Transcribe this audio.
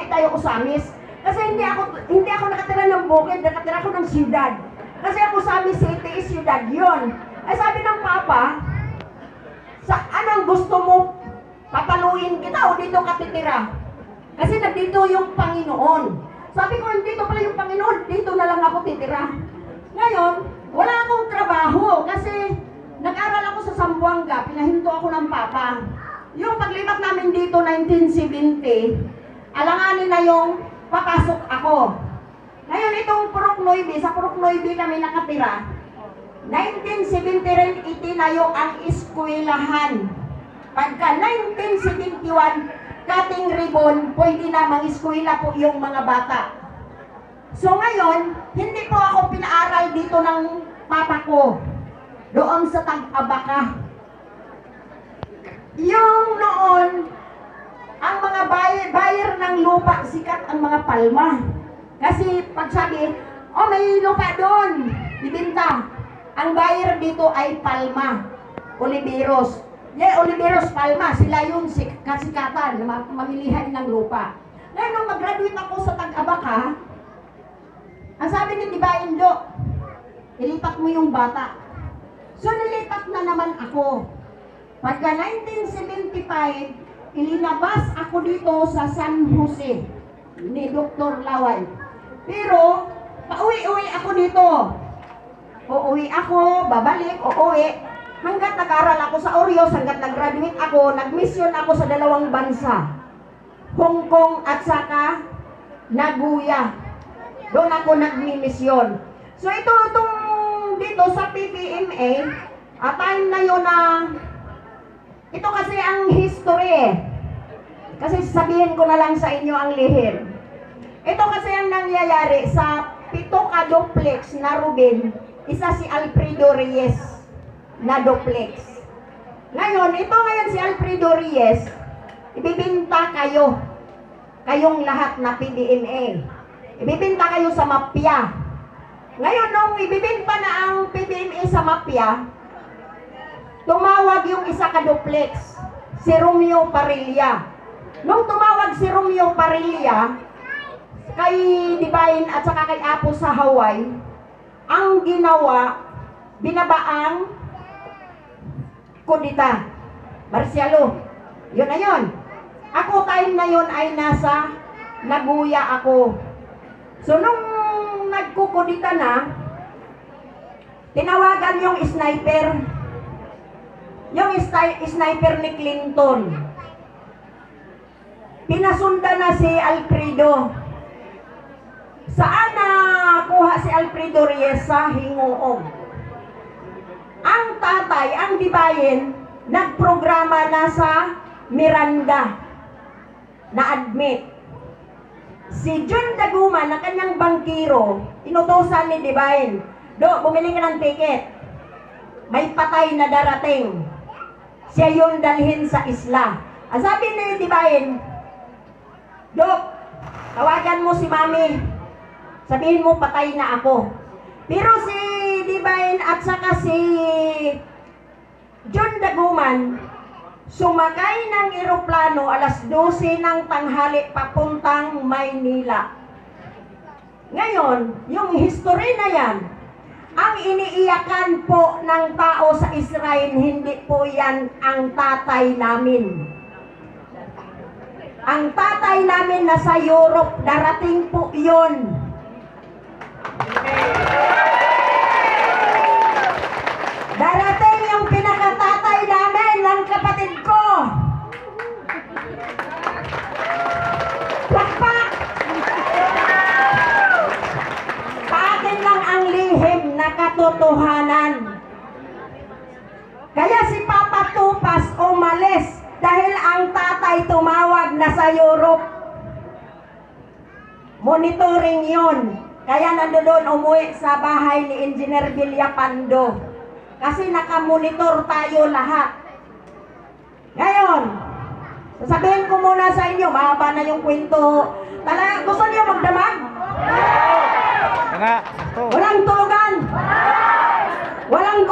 umuwi tayo Usamis. Kasi hindi ako nakatira ng bukid, nakatira ako ng siyudad. Kasi ang Usamis City is siyudad yun. Ay sabi ng Papa, sa anong gusto mo? Papaluin kita o dito ka titira? Kasi nandito yung Panginoon. Sabi ko, dito pala yung Panginoon, dito na lang ako titira. Ngayon, wala akong trabaho kasi nag-aral ako sa Zamboanga, pinahinto ako ng Papa. Yung paglipat namin dito, 1970, alanganin na yung papasok ako. Ngayon, itong Purok Noybe, sa Purok Noybe kami nakatira. 1970 rin itinayo ang eskwelahan. Pagka 1971, cutting ribbon, pwede na mag-eskwela po yung mga bata. So ngayon, hindi po ako pinaaral dito ng papa ko. Doon sa Tag-Abaka. Yung noon, ang mga buyer ng lupa, sikat ang mga palma. Kasi pagsabi, oh may lupa doon, ibenta. Ang buyer dito ay Palma, Oliveros. Oliveros Palma, sila yung kasikatan, mamilihan ng lupa. Ngayon, nung mag-graduate ako sa Tag-Abaka, ang sabi ni Diba Indo, ilipat mo yung bata. So, nilipat na naman ako. Pagka 1975, ilinabas ako dito sa San Jose ni Dr. Laway. Pero, pauwi-uwi ako dito. Uuwi ako, babalik, uuwi. Hanggat nag-aral ako sa Orios, hanggat nag-graduate ako, nag-mission ako sa dalawang bansa. Hong Kong at saka Nagoya. Doon ako nag-misyon. So itong dito sa PPMA, time na yun na, ito kasi ang history. Kasi sabihin ko na lang sa inyo ang lihim. Ito kasi ang nangyayari sa 7 ka-duplex na Ruben, isa si Alfredo Reyes na duplex. Ngayon, ito ngayon si Alfredo Reyes, ibibinta kayo. Kayong lahat na PDMA. Ibibinta kayo sa mafia. Ngayon, nung ibibinta na ang PDMA sa mafia, tumawag yung isa ka-duplex, si Romeo Parilla. Nung tumawag si Romeo Parilla, kay Divine at saka kay Apo sa Hawaii, ang ginawa, binabaang kudita. Marcialo. Yun na yun. Ako time na yun ay nasa Nagoya ako. So nung nagkukudita na, tinawagan yung sniper. Yung sniper ni Clinton. Pinasunda na si Alfredo. Saan na kuha si Alfredo Reyes? Sa Hingoog. Ang tatay, ang Dibayin, nagprograma na sa Miranda na admit. Si John Daguman, na kanyang bangkiro, inutosan ni Dibayin, bumili ka ng ticket. May patay na darating. Siya yun dalhin sa isla. Ang sabi ni Dibayin, Dok, tawagan mo si Mami. Sabihin mo, patay na ako. Pero si Divine at saka si John Daguman, sumakay ng eroplano alas 12 ng tanghali papuntang Maynila. Ngayon, yung history na yan, ang iniiyakan po ng tao sa Israel, hindi po yan ang tatay namin. Ang tatay namin nasa Europe, darating po yun. Darating yung pinakatatay namin ng kapatid ko. Pakpak! Sa akin lang ang lihim na katotohanan. Kaya si Papa Tupas umalis dahil ang tatay tumawag na sa Europe. Monitoring yun. Kaya nandoon umuwi sa bahay ni Engineer Villapando. Kasi nakamonitor tayo lahat. Ngayon, sasabihin ko muna sa inyo, mahaba na yung kwento. Gusto niyo magdamag? Walang tulugan? Walang